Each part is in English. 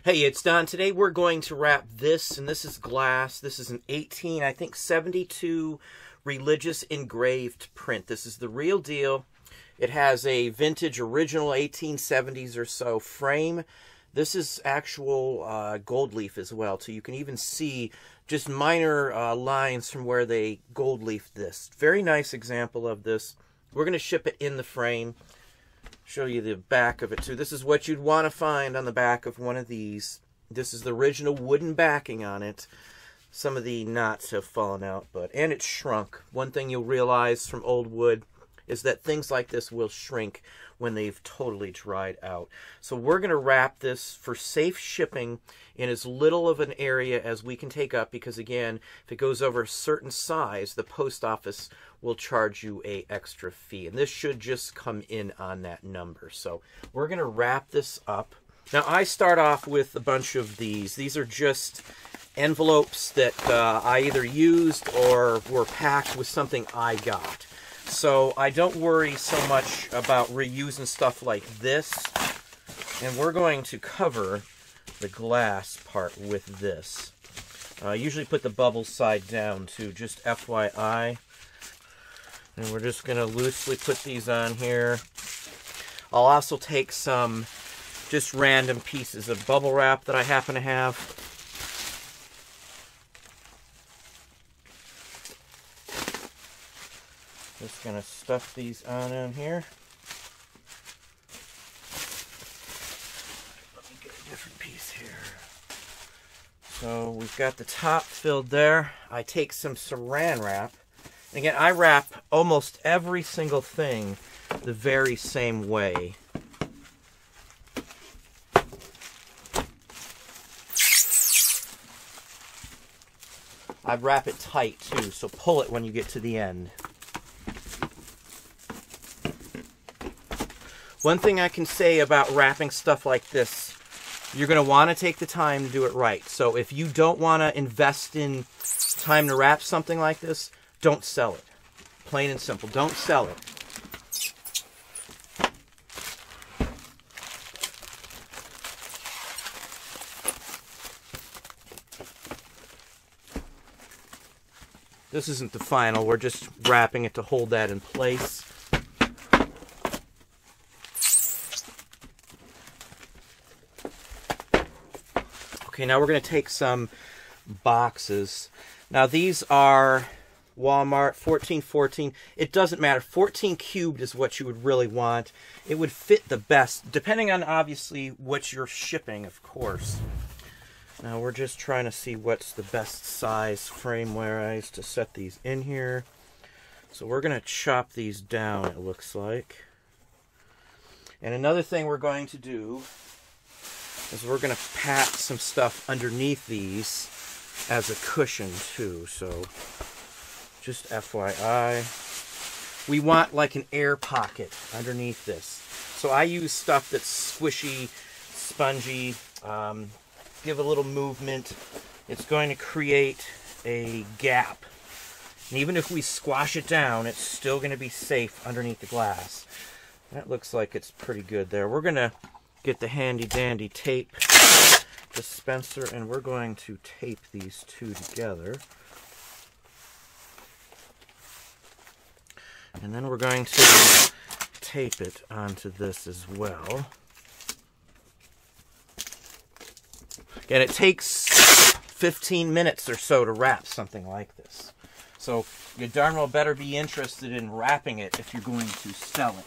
Hey, it's Don. Today we're going to wrap this, and this is glass. This is an 72 religious engraved print. This is the real deal. It has a vintage original 1870s or so frame. This is actual gold leaf as well, so you can even see just minor lines from where they gold leafed this. Very nice example of this. We're going to ship it in the frame. Show you the back of it too. This is what you'd want to find on the back of one of these. This is the original wooden backing on it. Some of the knots have fallen out, and it's shrunk. One thing you'll realize from old wood is that things like this will shrink when they've totally dried out. So we're going to wrap this for safe shipping in as little of an area as we can take up, because again, if it goes over a certain size, the post office will charge you an extra fee. And this should just come in on that number. So we're going to wrap this up. Now I start off with a bunch of these. These are just envelopes that I either used or were packed with something I got. So I don't worry so much about reusing stuff like this. And we're going to cover the glass part with this. I usually put the bubble side down too, just FYI. And we're just going to loosely put these on here. I'll also take some just random pieces of bubble wrap that I happen to have. Just going to stuff these on in here. Let me get a different piece here. So we've got the top filled there. I take some saran wrap. And again, I wrap almost every single thing the very same way. I wrap it tight too, so pull it when you get to the end. One thing I can say about wrapping stuff like this, you're going to want to take the time to do it right. So if you don't want to invest in time to wrap something like this, don't sell it. Plain and simple, don't sell it. This isn't the final, we're just wrapping it to hold that in place. Okay, now we're going to take some boxes. Now these are Walmart 1414. It doesn't matter. 14 cubed is what you would really want. It would fit the best, depending on obviously what you're shipping, of course. Now we're just trying to see what's the best size frame-wise to set these in here. So we're going to chop these down, it looks like. And another thing we're going to do is we're going to pack some stuff underneath these as a cushion too. So just FYI, we want like an air pocket underneath this. So I use stuff that's squishy, spongy, give a little movement. It's going to create a gap. And even if we squash it down, it's still going to be safe underneath the glass. That looks like it's pretty good there. We're going to get the handy dandy tape dispenser, and we're going to tape these two together. And then we're going to tape it onto this as well. Again, it takes 15 minutes or so to wrap something like this. So you darn well better be interested in wrapping it if you're going to sell it.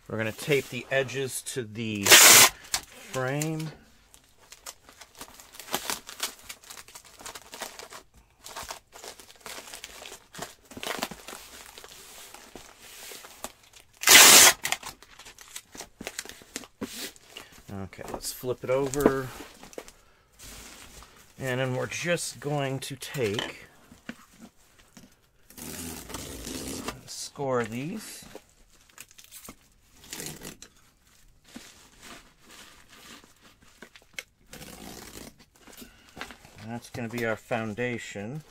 We're going to tape the edges to the frame. Okay, let's flip it over. And then we're just going to take, score these. That's going to be our foundation.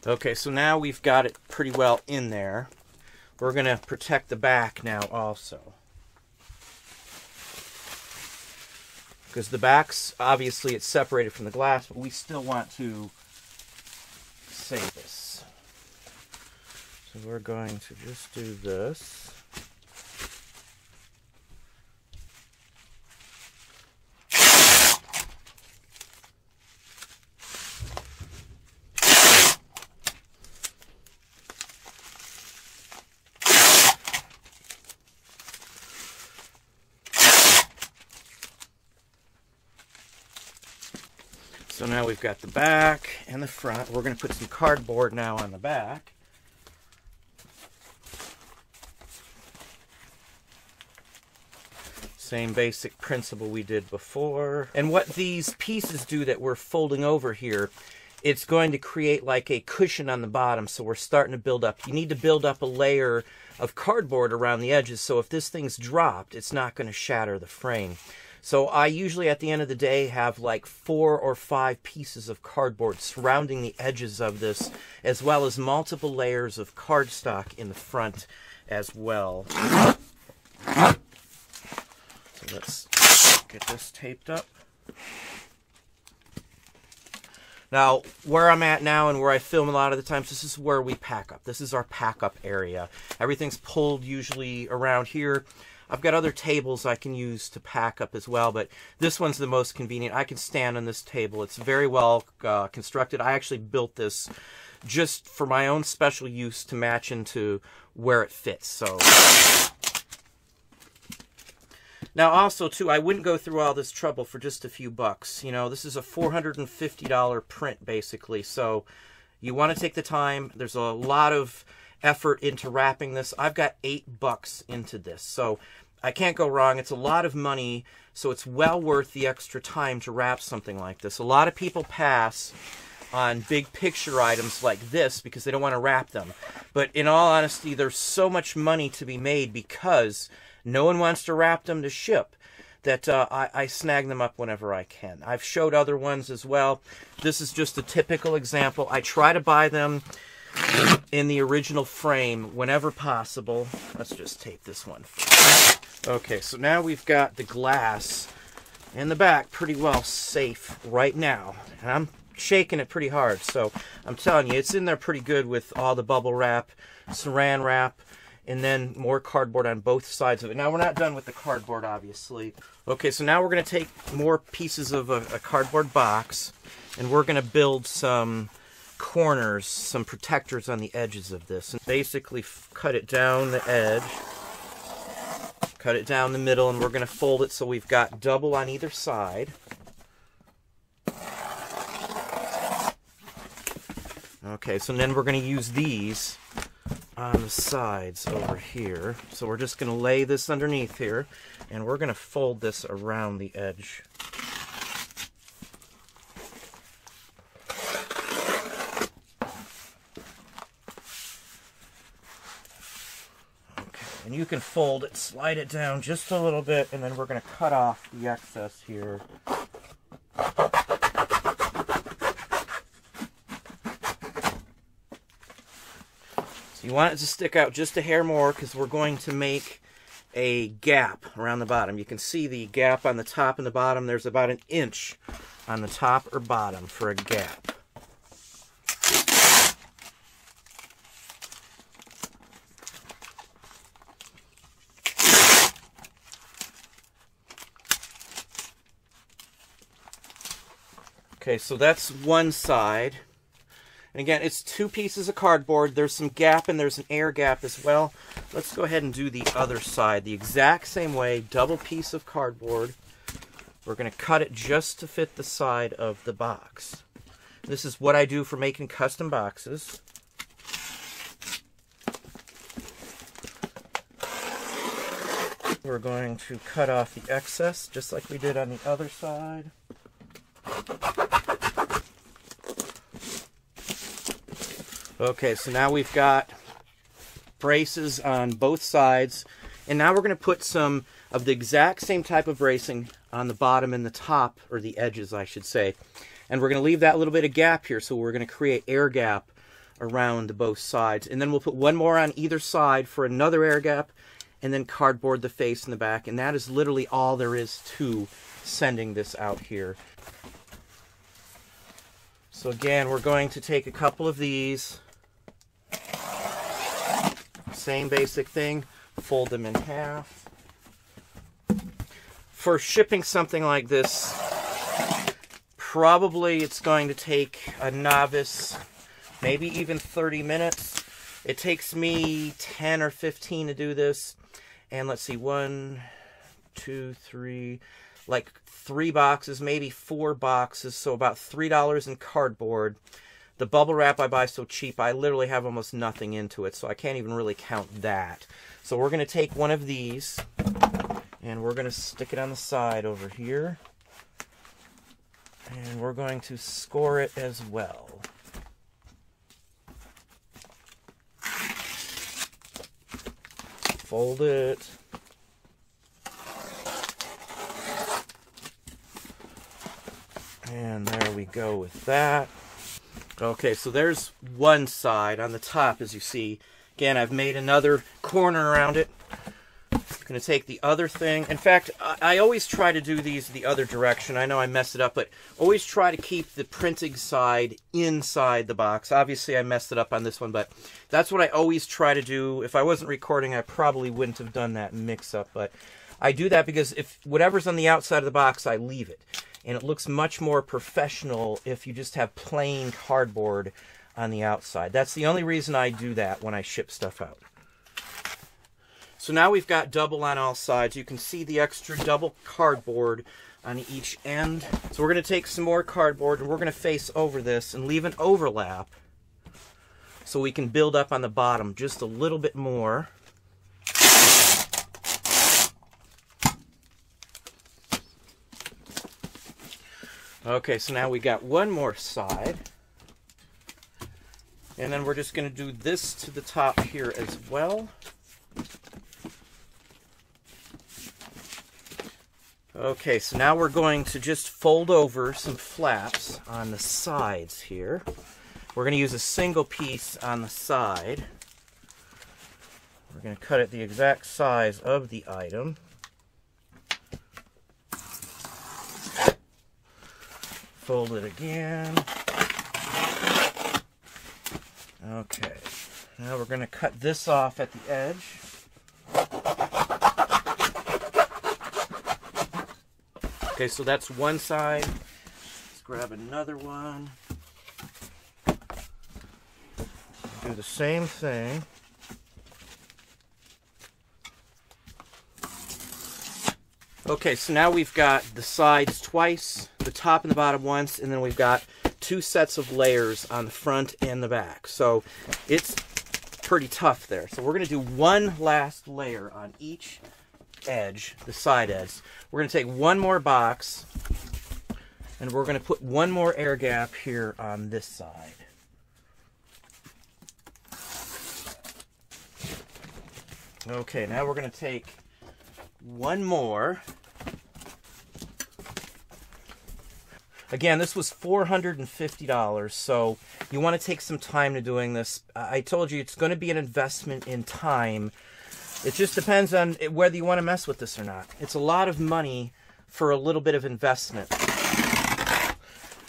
Okay, so now we've got it pretty well in there. We're going to protect the back now also. Because the back's, obviously it's separated from the glass, but we still want to save this. So we're going to just do this. So now we've got the back and the front. We're going to put some cardboard now on the back. Same basic principle we did before. And what these pieces do that we're folding over here, it's going to create like a cushion on the bottom. So we're starting to build up. You need to build up a layer of cardboard around the edges. So if this thing's dropped, it's not going to shatter the frame. So I usually at the end of the day have like 4 or 5 pieces of cardboard surrounding the edges of this, as well as multiple layers of cardstock in the front as well. So let's get this taped up. Now, where I'm at now and where I film a lot of the times, this is where we pack up. This is our pack up area. Everything's pulled usually around here. I've got other tables I can use to pack up as well, but this one's the most convenient. I can stand on this table. It's very well constructed. I actually built this just for my own special use to match into where it fits. So now also too, I wouldn't go through all this trouble for just a few bucks. You know, this is a $450 print basically. So you want to take the time. There's a lot of effort into wrapping this. I've got $8 into this, so I can't go wrong. It's a lot of money, so it's well worth the extra time to wrap something like this. A lot of people pass on big picture items like this because they don't want to wrap them. But in all honesty, there's so much money to be made because no one wants to wrap them to ship that I snag them up whenever I can. I've showed other ones as well. This is just a typical example. I try to buy them in the original frame whenever possible. Let's just tape this one first. Okay, so now we've got the glass in the back pretty well safe right now. And I'm shaking it pretty hard, so I'm telling you, it's in there pretty good with all the bubble wrap, saran wrap, and then more cardboard on both sides of it. Now, we're not done with the cardboard, obviously. Okay, so now we're going to take more pieces of a cardboard box, and we're going to build some corners, some protectors on the edges of this, and basically cut it down the edge, cut it down the middle, and we're going to fold it so we've got double on either side. Okay, so then we're going to use these on the sides over here. So we're just going to lay this underneath here, and we're going to fold this around the edge. And you can fold it, slide it down just a little bit, and then we're going to cut off the excess here. So you want it to stick out just a hair more because we're going to make a gap around the bottom. You can see the gap on the top and the bottom. There's about 1 inch on the top or bottom for a gap. Okay, so that's one side. And again, it's 2 pieces of cardboard. There's some gap and there's an air gap as well. Let's go ahead and do the other side the exact same way. Double piece of cardboard. We're going to cut it just to fit the side of the box. This is what I do for making custom boxes. We're going to cut off the excess just like we did on the other side. Okay, so now we've got braces on both sides, and now we're going to put some of the exact same type of bracing on the bottom and the top, or the edges I should say, and we're going to leave that little bit of gap here, so we're going to create air gap around both sides. And then we'll put one more on either side for another air gap, and then cardboard the face and the back. And that is literally all there is to sending this out here. So again, we're going to take a couple of these. Same basic thing. Fold them in half. For shipping something like this, probably it's going to take a novice maybe even 30 minutes. It takes me 10 or 15 to do this. And let's see, 1, 2, 3, like 3 boxes, maybe 4 boxes, so about $3 in cardboard. The bubble wrap I buy so cheap, I literally have almost nothing into it, so I can't even really count that. So we're going to take one of these, and we're going to stick it on the side over here. And we're going to score it as well. Fold it. And there we go with that. Okay, so there's one side on the top, as you see. Again, I've made another corner around it. I'm going to take the other thing. In fact, I always try to do these the other direction. I know I messed it up, but always try to keep the printing side inside the box. Obviously, I messed it up on this one, but that's what I always try to do. If I wasn't recording, I probably wouldn't have done that mix-up, but I do that because if whatever's on the outside of the box, I leave it. And it looks much more professional if you just have plain cardboard on the outside. That's the only reason I do that when I ship stuff out. So now we've got double on all sides. You can see the extra double cardboard on each end. So we're going to take some more cardboard and we're going to face over this and leave an overlap so we can build up on the bottom just a little bit more. Okay, so now we got one more side. And then we're just going to do this to the top here as well. Okay, so now we're going to just fold over some flaps on the sides here. We're going to use a single piece on the side. We're going to cut it the exact size of the item. Fold it again. Okay, now we're going to cut this off at the edge. Okay, so that's one side. Let's grab another one. Do the same thing. Okay, so now we've got the sides twice, the top and the bottom once, and then we've got 2 sets of layers on the front and the back. So it's pretty tough there. So we're going to do one last layer on each edge, the side edge. We're going to take one more box, and we're going to put one more air gap here on this side. Okay, now we're going to take one more. Again, this was $450, so you want to take some time to doing this. I told you it's going to be an investment in time. It just depends on whether you want to mess with this or not. It's a lot of money for a little bit of investment.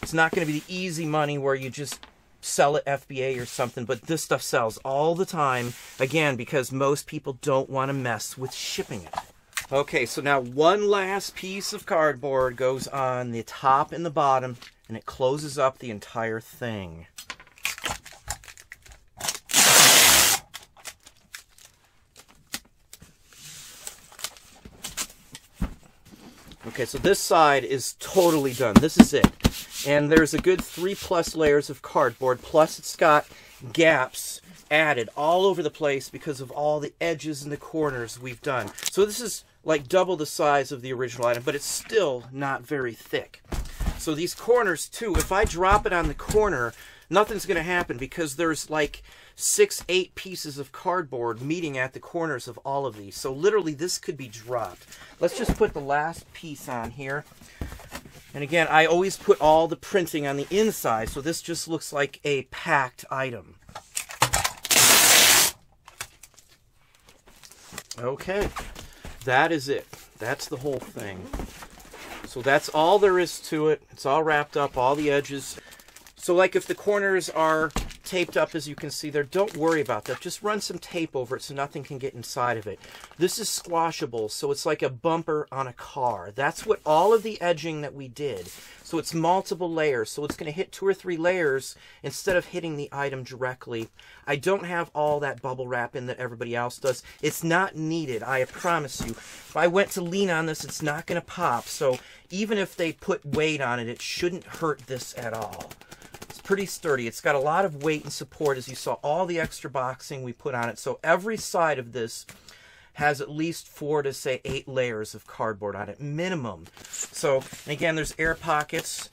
It's not going to be the easy money where you just sell it FBA or something, but this stuff sells all the time, again, because most people don't want to mess with shipping it. Okay, so now one last piece of cardboard goes on the top and the bottom, and it closes up the entire thing. Okay, so this side is totally done. This is it. And there's a good 3+ layers of cardboard, plus it's got gaps added all over the place because of all the edges and the corners we've done. So this is like double the size of the original item, but it's still not very thick. So these corners too, if I drop it on the corner, nothing's going to happen because there's like 6-8 pieces of cardboard meeting at the corners of all of these. So literally this could be dropped. Let's just put the last piece on here. And again, I always put all the printing on the inside, so this just looks like a packed item. Okay, that is it. That's the whole thing. So that's all there is to it. It's all wrapped up, all the edges. So like if the corners are taped up, as you can see there, don't worry about that. Just run some tape over it so nothing can get inside of it. This is squashable, so it's like a bumper on a car. That's what all of the edging that we did. So it's multiple layers, so it's going to hit 2 or 3 layers instead of hitting the item directly. I don't have all that bubble wrap in that everybody else does. It's not needed, I promise you. If I went to lean on this, it's not going to pop. So even if they put weight on it, it shouldn't hurt this at all. Pretty sturdy. It's got a lot of weight and support, as you saw all the extra boxing we put on it. So every side of this has at least 4 to say 8 layers of cardboard on it, minimum. So again, there's air pockets.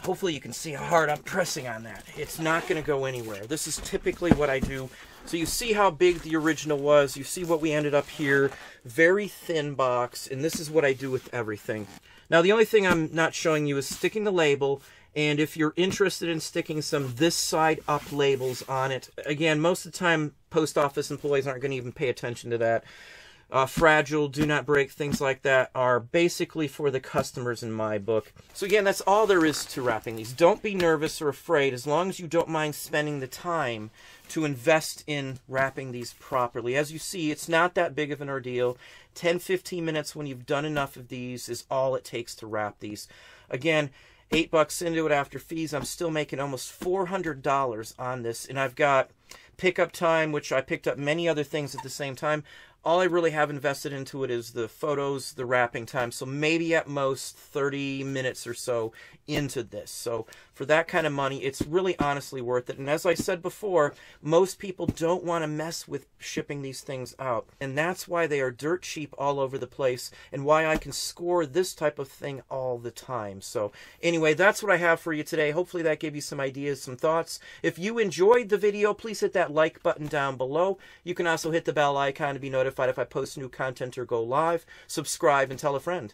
Hopefully you can see how hard I'm pressing on that. It's not going to go anywhere. This is typically what I do. So you see how big the original was. You see what we ended up here. Very thin box, and this is what I do with everything. Now the only thing I'm not showing you is sticking the label. And if you're interested in sticking some this side up labels on it, again, most of the time post office employees aren't going to even pay attention to that. Fragile, do not break, things like that are basically for the customers in my book. So again, that's all there is to wrapping these. Don't be nervous or afraid, as long as you don't mind spending the time to invest in wrapping these properly. As you see, it's not that big of an ordeal. 10-15 minutes when you've done enough of these is all it takes to wrap these. Again, $8 into it after fees, I'm still making almost $400 on this, and I've got pickup time, which I picked up many other things at the same time. All I really have invested into it is the photos, the wrapping time, so maybe at most 30 minutes or so into this. So for that kind of money, it's really honestly worth it. And as I said before, most people don't want to mess with shipping these things out, and that's why they are dirt cheap all over the place, and why I can score this type of thing all the time. So anyway, that's what I have for you today. Hopefully that gave you some ideas, some thoughts. If you enjoyed the video, please hit that like button down below. You can also hit the bell icon to be notified if I post new content or go live. Subscribe and tell a friend.